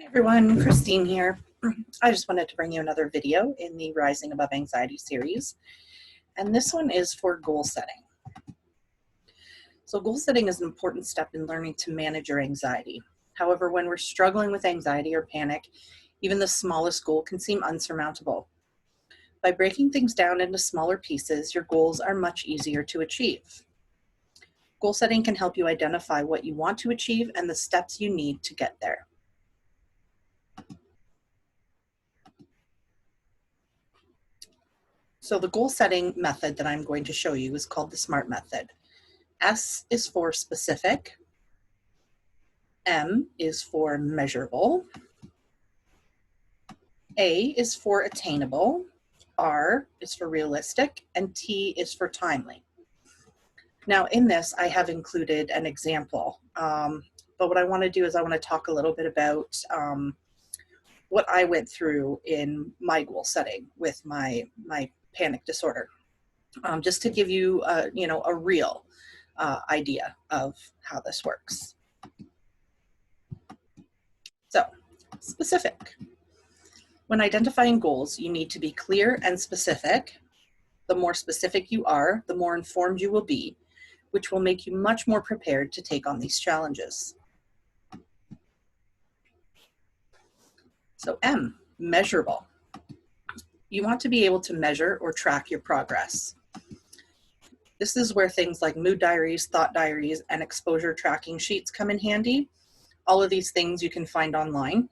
Hey everyone, Christine here. I just wanted to bring you another video in the Rising Above Anxiety series, and this one is for goal setting. So goal setting is an important step in learning to manage your anxiety. However, when we're struggling with anxiety or panic, even the smallest goal can seem unsurmountable. By breaking things down into smaller pieces, your goals are much easier to achieve. Goal setting can help you identify what you want to achieve and the steps you need to get there. So the goal setting method that I'm going to show you is called the SMART method. S is for specific, M is for measurable, A is for attainable, R is for realistic, and T is for timely. Now in this, I have included an example, but what I want to do is I want to talk a little bit about what I went through in my goal setting with my panic disorder, just to give you a real idea of how this works. So, specific. When identifying goals, you need to be clear and specific. The more specific you are, the more informed you will be, which will make you much more prepared to take on these challenges. So M, measurable. You want to be able to measure or track your progress. This is where things like mood diaries, thought diaries, and exposure tracking sheets come in handy. All of these things you can find online.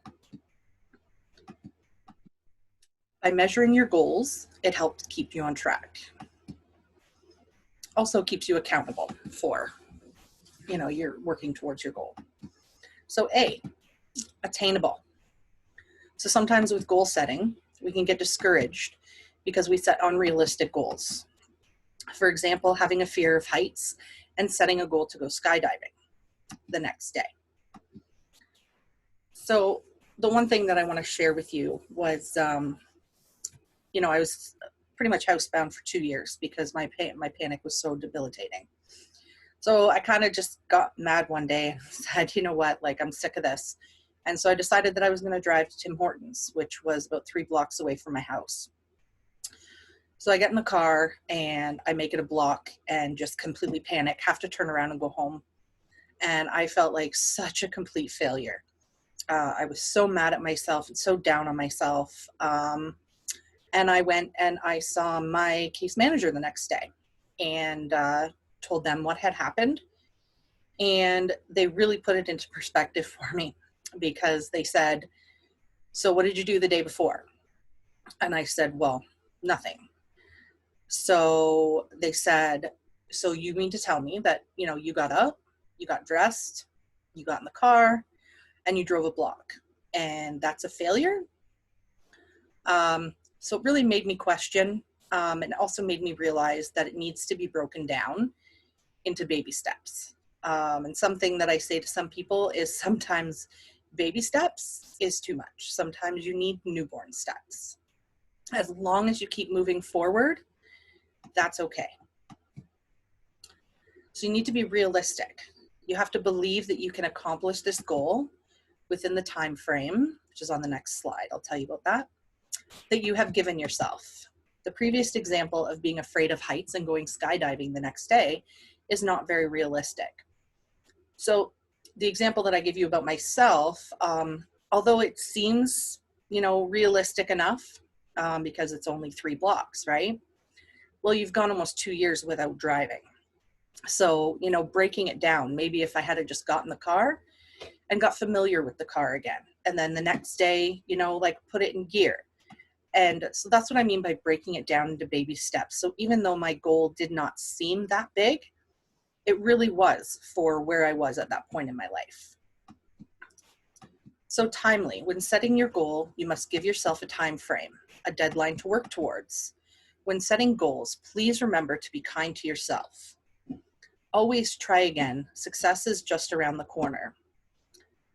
By measuring your goals, it helps keep you on track. Also keeps you accountable for, you're working towards your goal. So A, attainable. So sometimes with goal setting, we can get discouraged because we set unrealistic goals. For example, having a fear of heights and setting a goal to go skydiving the next day. So the one thing that I want to share with you was, I was pretty much housebound for 2 years because my panic was so debilitating. So I kind of just got mad one day and said, you know what, I'm sick of this. And so I decided that I was going to drive to Tim Hortons, which was about 3 blocks away from my house. So I get in the car and I make it a block and just completely panic, have to turn around and go home. And I felt like such a complete failure. I was so mad at myself and so down on myself. And I went and I saw my case manager the next day and told them what had happened. And they really put it into perspective for me because they said, so what did you do the day before? And I said, well, nothing. So they said, so you mean to tell me that, you got up, you got dressed, you got in the car, and you drove a block, and that's a failure? So it really made me question, and also made me realize that it needs to be broken down into baby steps. And something that I say to some people is sometimes baby steps is too much. Sometimes you need newborn steps. As long as you keep moving forward, that's okay. So you need to be realistic. You have to believe that you can accomplish this goal within the time frame, which is on the next slide. I'll tell you about that you have given yourself. The previous example of being afraid of heights and going skydiving the next day is not very realistic. So the example that I give you about myself, although it seems, realistic enough, because it's only 3 blocks, right? Well, you've gone almost 2 years without driving. So, breaking it down, maybe if I had just got in the car and got familiar with the car again, and then the next day, put it in gear. And so that's what I mean by breaking it down into baby steps. So even though my goal did not seem that big, it really was for where I was at that point in my life. So timely. When setting your goal, you must give yourself a time frame, a deadline to work towards. When setting goals, please remember to be kind to yourself. Always try again. Success is just around the corner.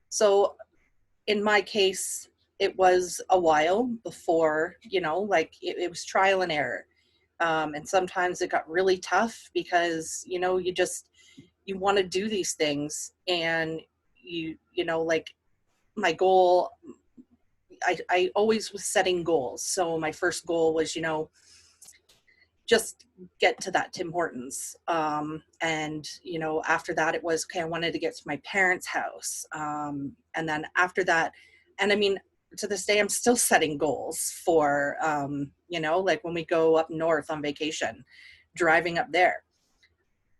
So in my case, it was a while before, it was trial and error. And sometimes it got really tough because, you want to do these things and my goal, I always was setting goals. So my first goal was, just get to that Tim Hortons. And, after that it was, okay, I wanted to get to my parents' house. And then after that, and I mean, to this day, I'm still setting goals for, like when we go up north on vacation, driving up there.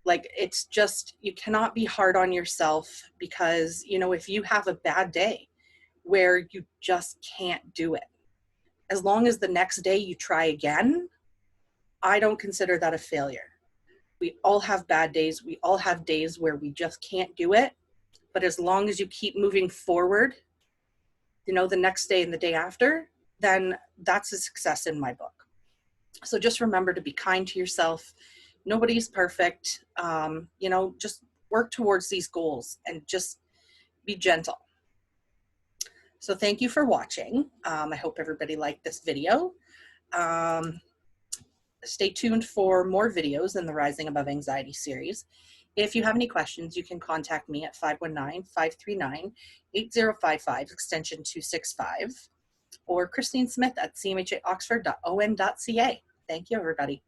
Like, it's just, you cannot be hard on yourself because, if you have a bad day where you just can't do it, as long as the next day you try again, I don't consider that a failure. We all have bad days. We all have days where we just can't do it. But as long as you keep moving forward, the next day and the day after, then that's a success in my book. So just remember to be kind to yourself. Nobody's perfect. Just work towards these goals and just be gentle. So thank you for watching. I hope everybody liked this video. Stay tuned for more videos in the Rising Above Anxiety series. If you have any questions, you can contact me at 519-539-8055, extension 265, or Christine Smith at cmhaoxford.on.ca. Thank you, everybody.